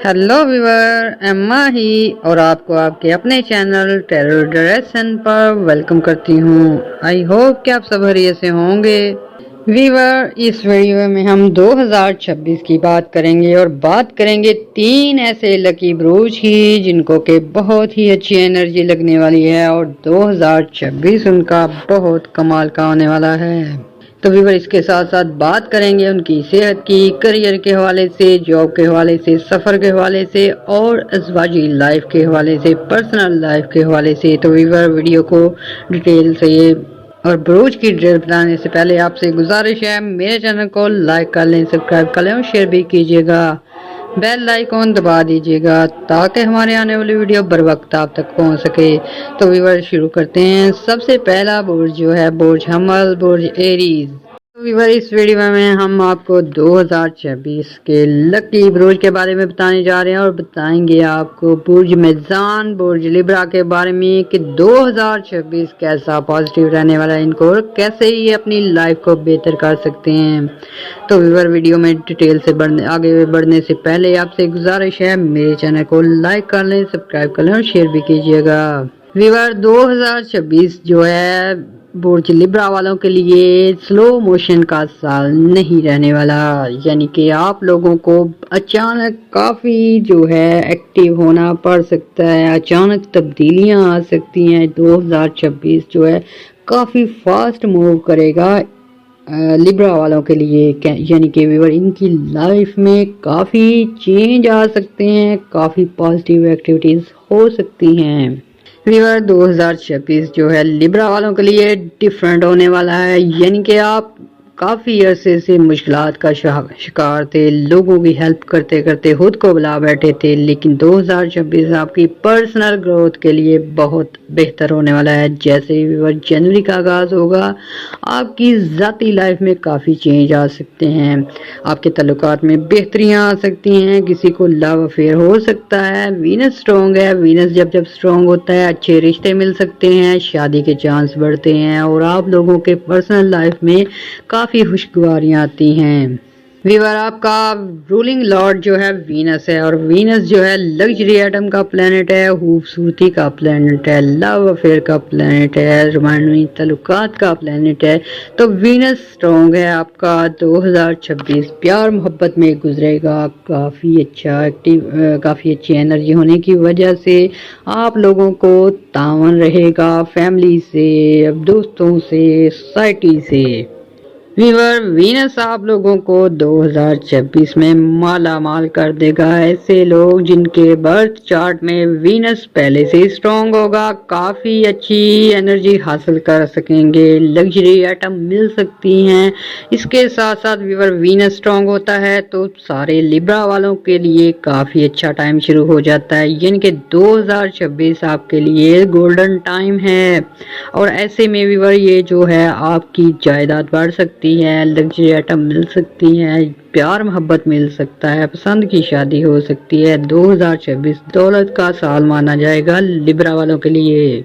Hello viewer, Emma ही और आपको आपके अपने चैनल टेरर डायरेक्शन पर वेलकम करती हूँ। आई होप कि आप सब खैरियत से होंगे। व्यूअर, इस वीडियो में हम 2026 की बात करेंगे और बात करेंगे 3 ऐसे लकी ब्रूज की जिनको के बहुत ही अच्छी एनर्जी लगने वाली है और 2026 उनका बहुत कमाल का होने वाला है। तो व्यूअर, इसके साथ साथ बात करेंगे उनकी सेहत की, करियर के हवाले से, जॉब के हवाले से, सफ़र के हवाले से और अज़वाजी लाइफ के हवाले से, पर्सनल लाइफ के हवाले से। तो व्यूअर, वीडियो को डिटेल से और ब्रूज की डिटेल बताने से पहले आपसे गुजारिश है मेरे चैनल को लाइक कर लें, सब्सक्राइब कर लें और शेयर भी कीजिएगा। बेल आइकॉन दबा दीजिएगा ताकि हमारे आने वाली वीडियो बर वक्त आप तक पहुंच सके। तो व्यूअर, शुरू करते हैं। सबसे पहला बुर्ज जो है बुर्ज हमल, बुर्ज एरीज। तो व्यूअर, इस वीडियो में हम आपको 2026 के लकी बुर्ज के बारे में बताने जा रहे हैं और बताएंगे आपको बुर्ज मीज़ान, बुर्ज लिब्रा के बारे में कि 2026 कैसा पॉजिटिव रहने वाला है इनको और कैसे ये अपनी लाइफ को बेहतर कर सकते हैं। तो व्यूअर, वीडियो में डिटेल से आगे बढ़ने से पहले आपसे गुजारिश है मेरे चैनल को लाइक कर लें, सब्सक्राइब कर लें और शेयर भी कीजिएगा। व्यूअर, 2026 जो है बुर्ज लिब्रा वालों के लिए स्लो मोशन का साल नहीं रहने वाला, यानी कि आप लोगों को अचानक काफ़ी जो है एक्टिव होना पड़ सकता है, अचानक तब्दीलियां आ सकती हैं। 2026 जो है काफ़ी फास्ट मूव करेगा लिब्रा वालों के लिए, यानी कि व्यूअर इनकी लाइफ में काफ़ी चेंज आ सकते हैं, काफ़ी पॉजिटिव एक्टिविटीज़ हो सकती हैं। व्यूअर, 2026 जो है लिब्रा वालों के लिए डिफरेंट होने वाला है, यानी कि आप काफ़ी अरसे से मुश्किलात का शिकार थे, लोगों की हेल्प करते करते खुद को बुला बैठे थे, लेकिन 2026 आपकी पर्सनल ग्रोथ के लिए बहुत बेहतर होने वाला है। जैसे ही जनवरी का आगाज़ होगा आपकी ज़ाती लाइफ में काफ़ी चेंज आ सकते हैं, आपके तल्लुकात में बेहतरियाँ आ सकती हैं, किसी को लव अफेयर हो सकता है। वीनस स्ट्रॉन्ग है, वीनस जब जब स्ट्रॉन्ग होता है अच्छे रिश्ते मिल सकते हैं, शादी के चांस बढ़ते हैं और आप लोगों के पर्सनल लाइफ में काफ़ी खुशगवारियाँ आती हैं। व्यूअर, आपका रूलिंग लॉर्ड जो है वीनस है और वीनस जो है लग्जरी एटम का प्लेनेट है, खूबसूरती का प्लेनेट है, लव अफेयर का प्लेनेट है, रोमांटिक तल्लुकात का प्लेनेट है। तो वीनस स्ट्रॉन्ग है, आपका 2026 प्यार मोहब्बत में गुजरेगा। काफ़ी अच्छी एनर्जी होने की वजह से आप लोगों को तावन रहेगा फैमिली से, दोस्तों से, सोसाइटी से। व्यूअर, वीनस आप लोगों को 2026 में माला माल कर देगा। ऐसे लोग जिनके बर्थ चार्ट में वीनस पहले से स्ट्रॉन्ग होगा काफ़ी अच्छी एनर्जी हासिल कर सकेंगे, लग्जरी आइटम मिल सकती हैं। इसके साथ साथ व्यूअर, वीनस स्ट्रॉन्ग होता है तो सारे लिब्रा वालों के लिए काफ़ी अच्छा टाइम शुरू हो जाता है, यानी कि 2026 आपके लिए गोल्डन टाइम है। और ऐसे में व्यूअर ये जो है आपकी जायदाद बढ़ सकती है, लग्जरी आइटम मिल सकती है, प्यार मोहब्बत मिल सकता है, पसंद की शादी हो सकती है। 2026 दौलत का साल माना जाएगा लिब्रा वालों के लिए।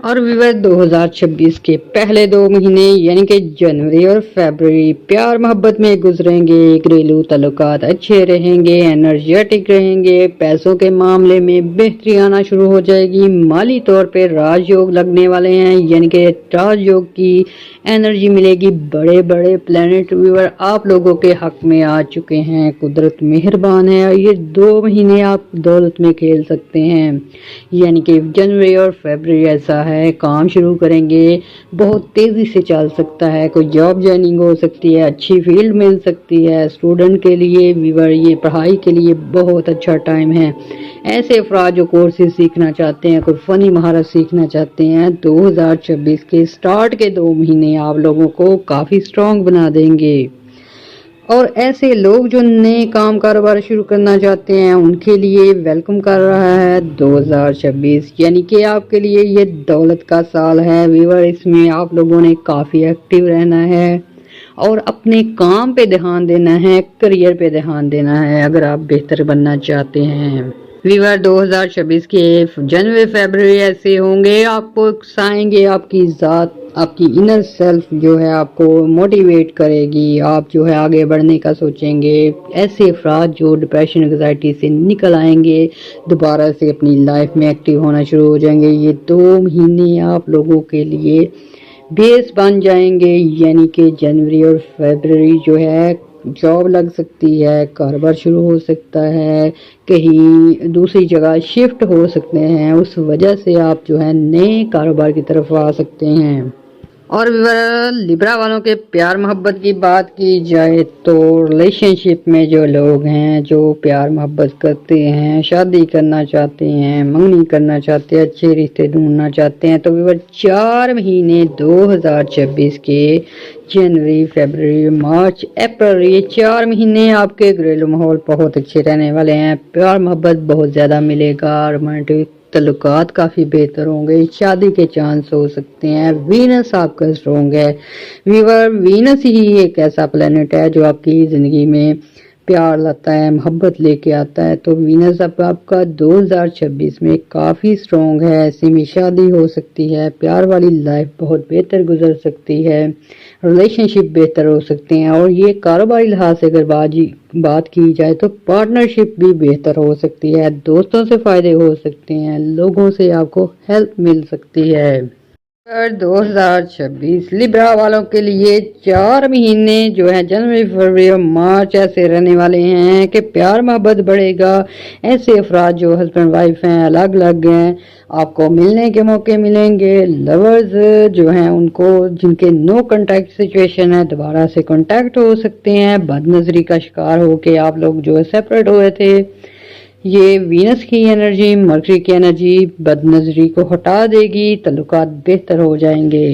और व्यूअर, 2026 के पहले 2 महीने यानी कि जनवरी और फरवरी प्यार मोहब्बत में गुजरेंगे, घरेलू ताल्लुकात अच्छे रहेंगे, एनर्जेटिक रहेंगे, पैसों के मामले में बेहतरी आना शुरू हो जाएगी, माली तौर पे राजयोग लगने वाले हैं, यानी कि राजयोग की एनर्जी मिलेगी। बड़े बड़े प्लेनेट व्यूअर आप लोगों के हक में आ चुके हैं, कुदरत मेहरबान है और ये 2 महीने आप दौलत में खेल सकते हैं, यानी कि जनवरी और फरवरी ऐसा है काम शुरू करेंगे, बहुत तेज़ी से चल सकता है, कोई जॉब ज्वाइनिंग हो सकती है, अच्छी फील्ड मिल सकती है। स्टूडेंट के लिए व्यूअर ये पढ़ाई के लिए बहुत अच्छा टाइम है। ऐसे अफराद जो कोर्सेज सीखना चाहते हैं, कोई फ़नी महारत सीखना चाहते हैं, 2026 के स्टार्ट के 2 महीने आप लोगों को काफ़ी स्ट्रॉन्ग बना देंगे। और ऐसे लोग जो नए काम कारोबार शुरू करना चाहते हैं उनके लिए वेलकम कर रहा है 2026, यानी कि आपके लिए ये दौलत का साल है। व्यूअर, इसमें आप लोगों ने काफ़ी एक्टिव रहना है और अपने काम पे ध्यान देना है, करियर पे ध्यान देना है अगर आप बेहतर बनना चाहते हैं। व्यूअर, 2026 के जनवरी फरवरी ऐसे होंगे, आपको उकसाएंगे, आपकी ज़ात آپ کی انر سیلف جو ہے آپ کو موٹیویٹ کرے گی، آپ جو ہے آگے بڑھنے کا سوچیں گے۔ ایسے افراد جو ڈپریشن انگزائٹی سے نکل آئیں گے، دوبارہ سے اپنی لائف میں ایکٹیو ہونا شروع ہو جائیں گے۔ یہ 2 مہینے آپ لوگوں کے لیے بیس بن جائیں گے، یعنی کہ جنوری اور فیبرری جو ہے جاب لگ سکتی ہے، کاروبار شروع ہو سکتا ہے، کہیں دوسری جگہ شفٹ ہو سکتے ہیں، اس وجہ سے آپ جو ہے نئے کاروبار کی طرف آ سکتے ہیں۔ اور لیبرا والوں کے پیار محبت کی بات کی جائے تو ریلیشن شپ میں جو لوگ ہیں، جو پیار محبت کرتے ہیں، شادی کرنا چاہتے ہیں، منگنی کرنا چاہتے ہیں، اچھے رشتے ڈھونڈنا چاہتے ہیں، تو 4 مہینے 2026 کے جنوری، فیبرری، مارچ، اپریل، یہ 4 مہینے آپ کے گھریلو ماحول بہت اچھے رہنے والے ہیں۔ پیار محبت بہت زیادہ ملے گا، رومانٹک تعلقات کافی بہتر ہوں گے، شادی کے چانس ہو سکتے ہیں۔ وینس آپ کا اسٹرانگ ہے۔ وینس ہی ایک ایسا پلینٹ ہے جو آپ کی زندگی میں پیار لاتا ہے، محبت لے کے آتا ہے، تو وینس اب آپ کا 2026 میں کافی اسٹرانگ ہے۔ ایسے میں شادی ہو سکتی ہے، پیار والی لائف بہت بہتر گزر سکتی ہے، ریلیشن شپ بہتر ہو سکتے ہیں، اور یہ کاروباری لحاظ سے اگر بات کی جائے تو پارٹنرشپ بھی بہتر ہو سکتی ہے، دوستوں سے فائدے ہو سکتے ہیں، لوگوں سے آپ کو ہیلپ مل سکتی ہے۔ 2026 لیبرا والوں کے لیے 4 مہینے جو ہیں جنوری، فروری اور مارچ ایسے رہنے والے ہیں کہ پیار محبت بڑھے گا۔ ایسے افراد جو ہسبینڈ وائف ہیں، الگ الگ ہیں، آپ کو ملنے کے موقع ملیں گے۔ لورز جو ہیں ان کو، جن کے نو کنٹیکٹ سچویشن ہے، دوبارہ سے کنٹیکٹ ہو سکتے ہیں۔ بد نظری کا شکار ہو کے آپ لوگ جو ہے سیپریٹ ہوئے تھے، یہ وینس کی انرجی، مرکری کی انرجی بد نظری کو ہٹا دے گی، تعلقات بہتر ہو جائیں گے۔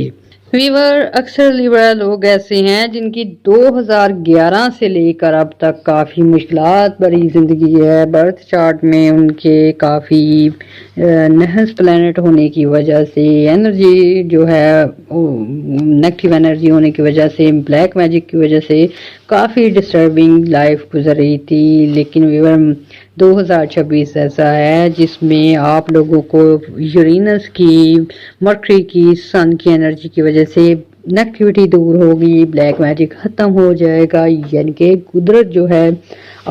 ویور، اکثر لیبرا لوگ ایسے ہیں جن کی 2011 سے لے کر اب تک کافی مشکلات بھری زندگی ہے۔ برتھ چارٹ میں ان کے کافی نحس پلینٹ ہونے کی وجہ سے، انرجی جو ہے نیگیٹو انرجی ہونے کی وجہ سے، بلیک میجک کی وجہ سے کافی ڈسٹربنگ لائف گزر رہی تھی۔ لیکن ویور 2026 ایسا ہے جس میں آپ لوگوں کو یورینس کی، مرکری کی، سن کی انرجی کی وجہ سے نیگیٹیوٹی دور ہوگی، بلیک میجک ختم ہو جائے گا، یعنی کہ قدرت جو ہے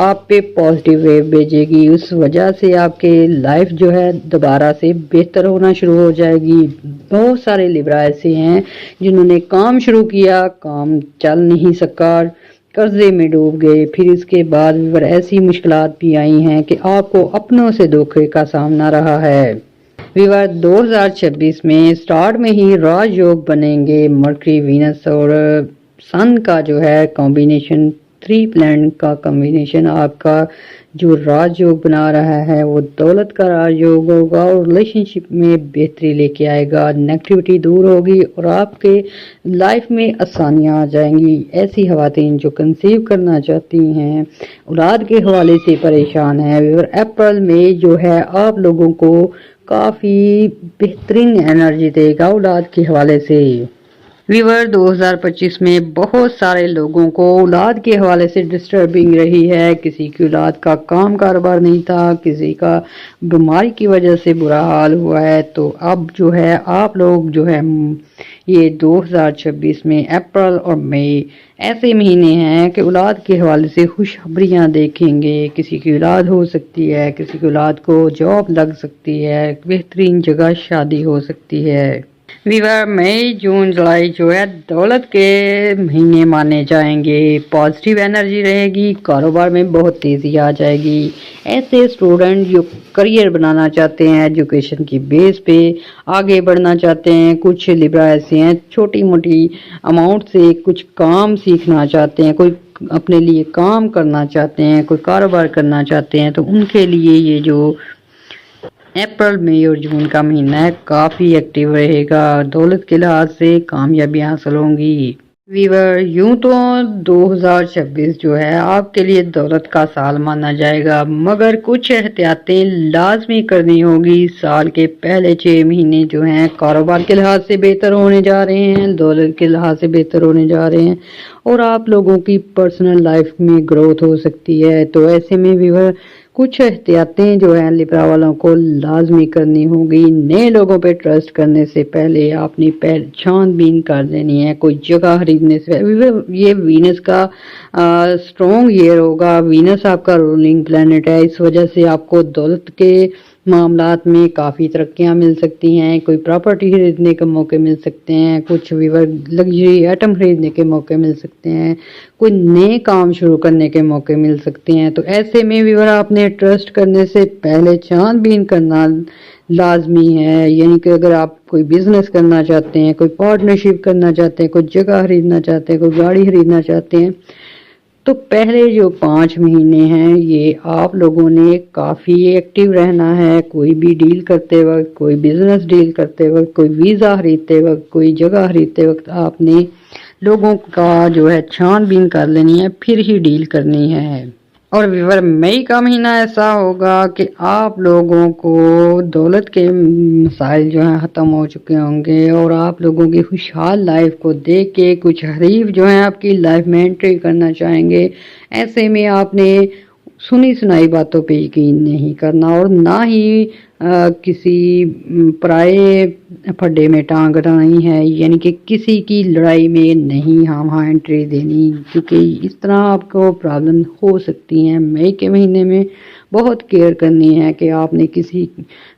آپ پہ پازیٹیو ویو بھیجے گی، اس وجہ سے آپ کے لائف جو ہے دوبارہ سے بہتر ہونا شروع ہو جائے گی۔ بہت سارے لیبرا ایسے ہیں جنہوں نے کام شروع کیا، کام چل نہیں سکا، قرضے میں ڈوب گئے، پھر اس کے بعد ایسی مشکلات بھی آئی ہیں کہ آپ کو اپنوں سے دھوکے کا سامنا رہا ہے۔ ویور 2026 میں سٹارٹ میں ہی راج یوگ بنیں گے۔ مرکری، وینس اور سن کا جو ہے کمبینیشن، 3 پلانٹ کا کمبینیشن آپ کا جو راج یوگ بنا رہا ہے وہ دولت کا راج یوگ ہوگا، اور ریلیشن شپ میں بہتری لے کے آئے گا، نیگیٹیوٹی دور ہوگی اور آپ کے لائف میں آسانیاں آ جائیں گی۔ ایسی خواتین جو کنسیو کرنا چاہتی ہیں، اولاد کے حوالے سے پریشان ہیں، اپریل میں جو ہے آپ لوگوں کو کافی بہترین انرجی دے گا اولاد کے حوالے سے۔ ویور 2025 میں بہت سارے لوگوں کو اولاد کے حوالے سے ڈسٹربنگ رہی ہے، کسی کی اولاد کا کام کاروبار نہیں تھا، کسی کا بیماری کی وجہ سے برا حال ہوا ہے، تو اب جو ہے آپ لوگ جو ہے یہ 2026 میں اپریل اور مئی ایسے مہینے ہیں کہ اولاد کے حوالے سے خوشخبریاں دیکھیں گے، کسی کی اولاد ہو سکتی ہے، کسی کی اولاد کو جاب لگ سکتی ہے، بہترین جگہ شادی ہو سکتی ہے۔ ویور مئی، جون، جولائی جو ہے دولت کے مہینے مانے جائیں گے، پازیٹیو انرجی رہے گی، کاروبار میں بہت تیزی آ جائے گی۔ ایسے اسٹوڈنٹ جو کریئر بنانا چاہتے ہیں، ایجوکیشن کی بیس پہ آگے بڑھنا چاہتے ہیں، کچھ لیبرا ایسے ہیں چھوٹی موٹی اماؤنٹ سے کچھ کام سیکھنا چاہتے ہیں، کوئی اپنے لیے کام کرنا چاہتے ہیں، کوئی کاروبار کرنا چاہتے ہیں، تو ان کے لیے یہ جو اپریل، مئی اور جون کا مہینہ ہے کافی ایکٹیو رہے گا، دولت کے لحاظ سے کامیابی حاصل ہوں گی۔ ویور، یوں تو 2026 جو ہے آپ کے لیے دولت کا سال مانا جائے گا، مگر کچھ احتیاطیں لازمی کرنی ہوگی۔ سال کے پہلے 6 مہینے جو ہیں کاروبار کے لحاظ سے بہتر ہونے جا رہے ہیں، دولت کے لحاظ سے بہتر ہونے جا رہے ہیں، اور آپ لوگوں کی پرسنل لائف میں گروتھ ہو سکتی ہے. تو ایسے میں ویور کچھ احتیاطیں جو ہیں لبرا والوں کو لازمی کرنی ہوگی. نئے لوگوں پہ ٹرسٹ کرنے سے پہلے آپ نے چھان بین کر دینی ہے. کوئی جگہ خریدنے سے یہ وینس کا سٹرونگ ایئر ہوگا. وینس آپ کا رولنگ پلانٹ ہے، اس وجہ سے آپ کو دولت کے معاملات میں کافی ترقیاں مل سکتی ہیں. کوئی پراپرٹی خریدنے کے موقع مل سکتے ہیں، کچھ ویور لگژری آئٹم خریدنے کے موقع مل سکتے ہیں، کوئی نئے کام شروع کرنے کے موقع مل سکتے ہیں. تو ایسے میں ویور آپ نے ٹرسٹ کرنے سے پہلے چھان بین کرنا لازمی ہے. یعنی کہ اگر آپ کوئی بزنس کرنا چاہتے ہیں، کوئی پارٹنرشپ کرنا چاہتے ہیں، کوئی جگہ خریدنا چاہتے ہیں، کوئی گاڑی خریدنا چاہتے ہیں، تو پہلے جو 5 مہینے ہیں یہ آپ لوگوں نے کافی ایکٹیو رہنا ہے. کوئی بھی ڈیل کرتے وقت، کوئی بزنس ڈیل کرتے وقت، کوئی ویزا خریدتے وقت، کوئی جگہ خریدتے وقت آپ نے لوگوں کا جو ہے چھان بین کر لینی ہے، پھر ہی ڈیل کرنی ہے. اور ویور مئی کا مہینہ ایسا ہوگا کہ آپ لوگوں کو دولت کے مسائل جو ہیں ختم ہو چکے ہوں گے اور آپ لوگوں کی خوشحال لائف کو دیکھ کے کچھ حریف جو ہیں آپ کی لائف میں انٹری کرنا چاہیں گے. ایسے میں آپ نے سنی سنائی باتوں پہ یقین نہیں کرنا اور نہ ہی کسی پرائے پھڈے میں ٹانگ اڑانی ہے. یعنی کہ کسی کی لڑائی میں نہیں ہاں انٹری دینی، کیونکہ اس طرح آپ کو پرابلم ہو سکتی ہیں. مئی کے مہینے میں بہت کیئر کرنی ہے کہ آپ نے کسی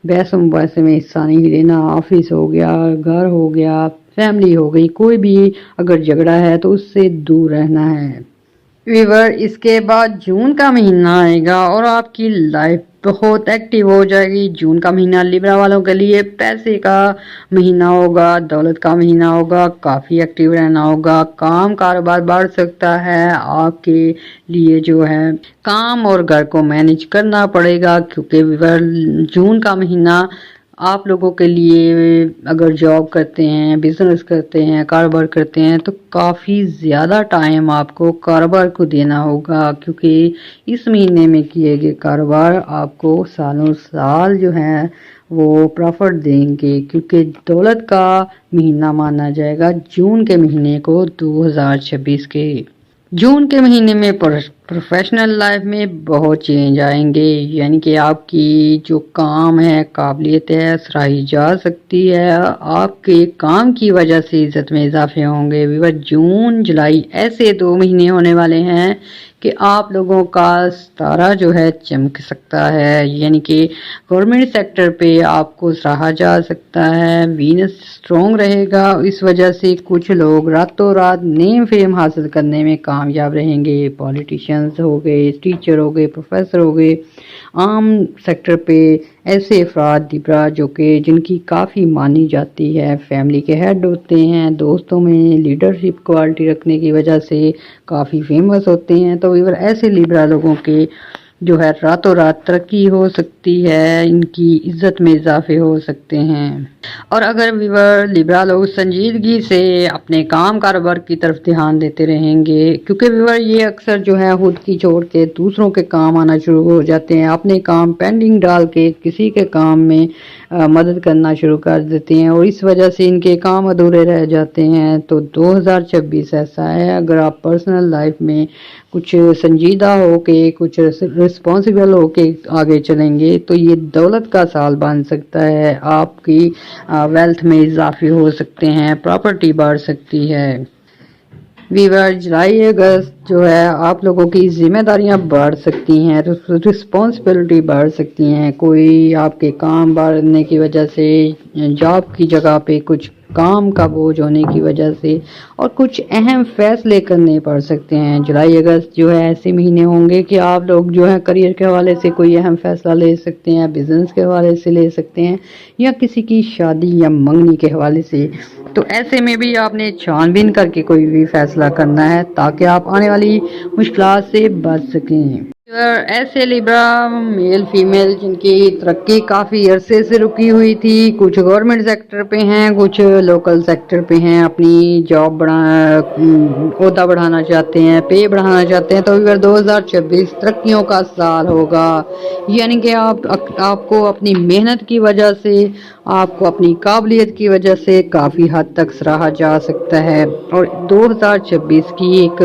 بحث و مباحثے میں حصہ نہیں لینا. آفس ہو گیا، گھر ہو گیا، فیملی ہو گئی، کوئی بھی اگر جھگڑا ہے تو اس سے دور رہنا ہے. ویور اس کے بعد جون کا مہینہ آئے گا اور آپ کی لائف بہت ایکٹیو ہو جائے گی. جون کا مہینہ لیبرا والوں کے لیے پیسے کا مہینہ ہوگا، دولت کا مہینہ ہوگا. کافی ایکٹیو رہنا ہوگا، کام کاروبار بڑھ سکتا ہے. آپ کے لیے جو ہے کام اور گھر کو مینج کرنا پڑے گا، کیونکہ ویور جون کا مہینہ آپ لوگوں کے لیے اگر جاب کرتے ہیں، بزنس کرتے ہیں، کاروبار کرتے ہیں تو کافی زیادہ ٹائم آپ کو کاروبار کو دینا ہوگا، کیونکہ اس مہینے میں کیے گئے کاروبار آپ کو سالوں سال جو ہے وہ پروفٹ دیں گے. کیونکہ دولت کا مہینہ مانا جائے گا جون کے مہینے کو 2026 کے. جون کے مہینے میں پروفیشنل لائف میں بہت چینج آئیں گے. یعنی کہ آپ کی جو کام ہے، قابلیت ہے، سراہی جا سکتی ہے. آپ کے کام کی وجہ سے عزت میں اضافے ہوں گے. جون جولائی ایسے 2 مہینے ہونے والے ہیں کہ آپ لوگوں کا ستارہ جو ہے چمک سکتا ہے. یعنی کہ گورنمنٹ سیکٹر پہ آپ کو سراہا جا سکتا ہے. وینس سٹرونگ رہے گا، اس وجہ سے کچھ لوگ راتوں رات نیم فیم حاصل کرنے میں کامیاب رہیں گے. پولیٹیشینز ہو گئے، ٹیچر ہو گئے، پروفیسر ہو گئے. عام سیکٹر پہ ایسے افراد لبرا جو کہ جن کی کافی مانی جاتی ہے، فیملی کے ہیڈ ہوتے ہیں، دوستوں میں لیڈرشپ کوالٹی رکھنے کی وجہ سے کافی فیمس ہوتے ہیں. تو ایسے لیبرا لوگوں کے جو ہے راتوں رات ترقی ہو سکتی ہے، ان کی عزت میں اضافے ہو سکتے ہیں. اور اگر لیبرا لوگ سنجیدگی سے اپنے کام کاروبار کی طرف دھیان دیتے رہیں گے، کیونکہ یہ اکثر جو ہے خود کی چھوڑ کے دوسروں کے کام آنا شروع ہو جاتے ہیں. اپنے کام پینڈنگ ڈال کے کسی کے کام میں مدد کرنا شروع کر دیتے ہیں اور اس وجہ سے ان کے کام ادھورے رہ جاتے ہیں. تو 2026 ایسا ہے، اگر آپ پرسنل لائف میں کچھ سنجیدہ ہو کے، کچھ رسپانسیبل ہو کے آگے چلیں گے تو یہ دولت کا سال بن سکتا ہے. آپ کی ویلتھ میں اضافے ہو سکتے ہیں، پراپرٹی بڑھ سکتی ہے. جولائی اگست جو ہے آپ لوگوں کی ذمہ داریاں بڑھ سکتی ہیں، رسپانسبلٹی بڑھ سکتی ہیں. کوئی آپ کے کام بڑھنے کی وجہ سے، جاب کی جگہ پہ کچھ کام کا بوجھ ہونے کی وجہ سے اور کچھ اہم فیصلے کرنے پڑ سکتے ہیں. جولائی اگست جو ہے ایسے مہینے ہوں گے کہ آپ لوگ جو ہے کریئر کے حوالے سے کوئی اہم فیصلہ لے سکتے ہیں، بزنس کے حوالے سے لے سکتے ہیں، یا کسی کی شادی یا منگنی کے حوالے سے. تو ایسے میں بھی آپ نے چھان بین کر کے کوئی بھی فیصلہ کرنا ہے تاکہ آپ آنے والی مشکلات سے بچ سکیں. ऐसे लिब्रा मेल फीमेल जिनकी तरक्की काफ़ी अरसे से रुकी हुई थी, कुछ गवर्नमेंट सेक्टर पे हैं, कुछ लोकल सेक्टर पे हैं, अपनी जॉब ओहदा बढ़ाना चाहते हैं, पे बढ़ाना चाहते हैं, तो फिर 2026 तरक्कियों का साल होगा। यानी कि आपको अपनी मेहनत की वजह से, आपको अपनी काबिलियत की वजह से काफ़ी हद तक सराहा जा सकता है। और 2026 की एक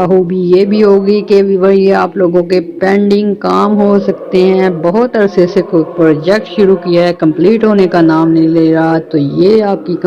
खूबी ये भी होगी कि वही आप लोगों के पेंडिंग काम हो सकते हैं। बहुत अरसे से कोई प्रोजेक्ट शुरू किया है, कंप्लीट होने का नाम नहीं ले रहा, तो ये आपकी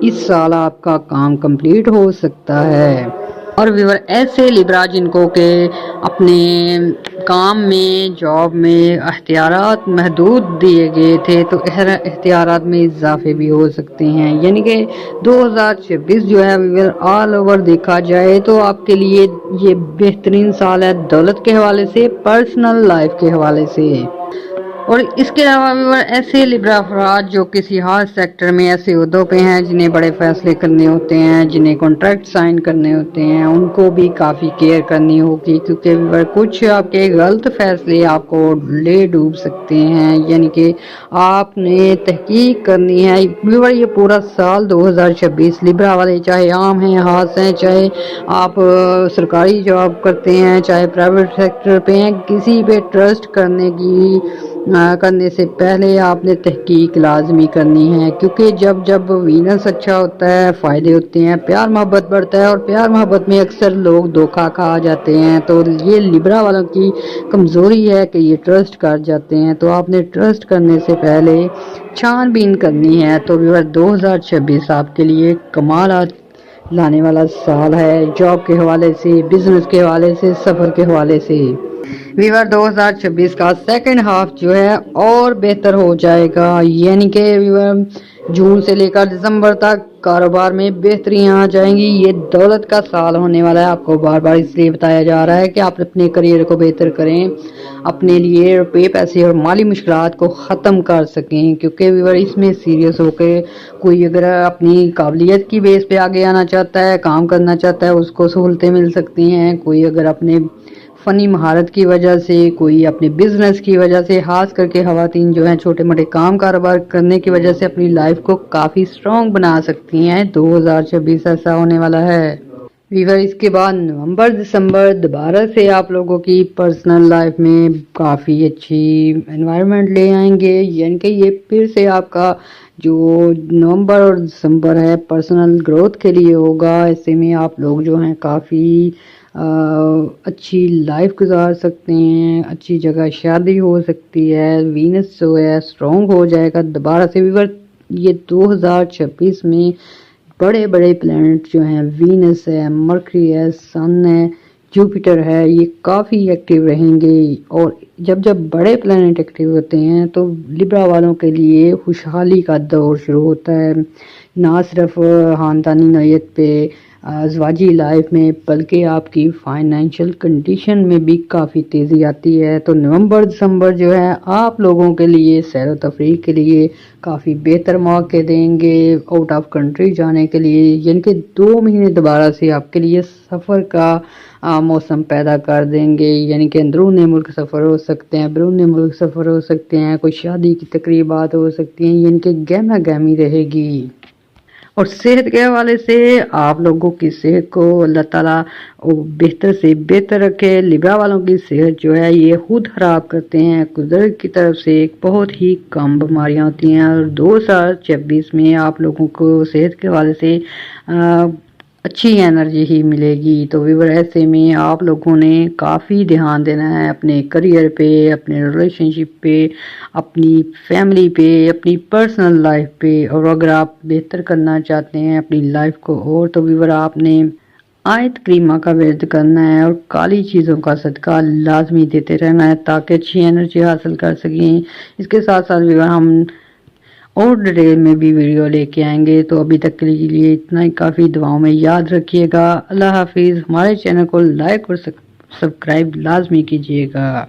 इस साल आपका काम कंप्लीट हो सकता है। और व्यूअर ऐसे लिब्रा जिनको के अपने काम में, जॉब में इख्तियारात महदूद दिए गए थे, तो इख्तियारात में इजाफे भी हो सकते हैं। यानी कि 2026 जो है व्यूअर ऑल ओवर देखा जाए तो आपके लिए ये बेहतरीन साल है, दौलत के हवाले से, पर्सनल लाइफ के हवाले से। और इसके अलावा भी ऐसे लिब्रा अफराद जो किसी हार्ड सेक्टर में ऐसे उहदों पे हैं जिन्हें बड़े फैसले करने होते हैं, जिन्हें कॉन्ट्रैक्ट साइन करने होते हैं, उनको भी काफ़ी केयर करनी होगी, क्योंकि कुछ आपके गलत फैसले आपको ले डूब सकते हैं। यानी कि आपने तहकीक करनी है। ये पूरा साल 2026 लिब्रा वाले, चाहे आम हैं, हाथ हैं, चाहे आप सरकारी जॉब करते हैं, चाहे प्राइवेट सेक्टर पे हैं, किसी पे ट्रस्ट करने से पहले आपने तहकीक लाजमी करनी है, क्योंकि जब वीनस अच्छा होता है, फ़ायदे होते हैं, प्यार मोहब्बत बढ़ता है, और प्यार मोहब्बत में अक्सर लोग धोखा खा जाते हैं। तो ये लिब्रा वालों की कमज़ोरी है कि ये ट्रस्ट कर जाते हैं, तो आपने ट्रस्ट करने से पहले छानबीन करनी है। तो 2026 आपके लिए कमाल लाने वाला साल है, जॉब के हवाले से, बिजनेस के हवाले से, सफ़र के हवाले से। वीवर 2026 का सेकंड हाफ जो है और बेहतर हो जाएगा। यानी कि वीवर जून से लेकर दिसंबर तक कारोबार में बेहतरियां आ जाएंगी। ये दौलत का साल होने वाला है। आपको बार बार इसलिए बताया जा रहा है कि आप अपने करियर को बेहतर करें, अपने लिए रुपये, पैसे और माली मुश्किलात को ख़त्म कर सकें, क्योंकि वीवर इसमें सीरियस होकर कोई अगर अपनी काबिलियत की बेस पे आगे आना चाहता है, काम करना चाहता है, उसको सहूलतें मिल सकती हैं। कोई अगर अपने फ़नी महारत की वजह से, कोई अपने बिजनेस की वजह से, खास करके ख़वातीन जो हैं छोटे मोटे काम कारोबार करने की वजह से अपनी लाइफ को काफ़ी स्ट्रॉन्ग बना सकती हैं। 2026 ऐसा होने वाला है। वीवर इसके बाद नवंबर दिसंबर दोबारा से आप लोगों की पर्सनल लाइफ में काफ़ी अच्छी एनवायरनमेंट ले आएंगे। यानी कि ये फिर से आपका जो नवंबर और दिसंबर है पर्सनल ग्रोथ के लिए होगा। ऐसे में आप लोग जो हैं काफ़ी अच्छी लाइफ गुजार सकते हैं, अच्छी जगह शादी हो सकती है, वीनस जो है स्ट्रॉन्ग हो जाएगा दोबारा से। वीवर ये 2026 में बड़े बड़े प्लैनेट जो हैं, वीनस है, मरकरी है, सन है, जुपिटर है, ये काफ़ी एक्टिव रहेंगे। और जब बड़े प्लैनेट एक्टिव होते हैं तो लिब्रा वालों के लिए खुशहाली का दौर शुरू होता है, ना सिर्फ ख़ानदानी नौयत पे, ज़वाजी लाइफ में, बल्कि आपकी फाइनेंशियल कंडीशन में भी काफ़ी तेज़ी आती है। तो नवंबर दिसंबर जो है आप लोगों के लिए सैर व तफरीह के लिए काफ़ी बेहतर मौके देंगे, आउट ऑफ कंट्री जाने के लिए। यानी कि 2 महीने दोबारा से आपके लिए सफ़र का मौसम पैदा कर देंगे। यानी कि अंदरून मुल्क सफ़र हो सकते हैं, बैरून मुल्क सफ़र हो सकते हैं, कोई शादी की तकरीबात हो सकती हैं। यानी कि गहमा गहमी रहेगी। और सेहत के हवाले से आप लोगों की सेहत को अल्लाह ताला बेहतर से बेहतर रखे। लिब्रा वालों की सेहत जो है ये खुद खराब करते हैं, कुदरत की तरफ से बहुत ही कम बीमारियां होती हैं। और 2026 में आप लोगों को सेहत के हवाले से अच्छी एनर्जी ही मिलेगी। तो व्यूअर ऐसे में आप लोगों ने काफ़ी ध्यान देना है अपने करियर पे, अपने रिलेशनशिप पे, अपनी फैमिली पे, अपनी पर्सनल लाइफ पे। और अगर आप बेहतर करना चाहते हैं अपनी लाइफ को और, तो व्यूअर आपने आयत करीमा का विर्द करना है और काली चीज़ों का सदका लाजमी देते रहना है ताकि अच्छी एनर्जी हासिल कर सकें। इसके साथ साथ व्यूअर हम और डिटेल में भी वीडियो लेके आएंगे। तो अभी तक के लिए इतना ही काफ़ी। दुआओं में याद रखिएगा। अल्लाह हाफिज़। हमारे चैनल को लाइक और सब्सक्राइब लाजमी कीजिएगा।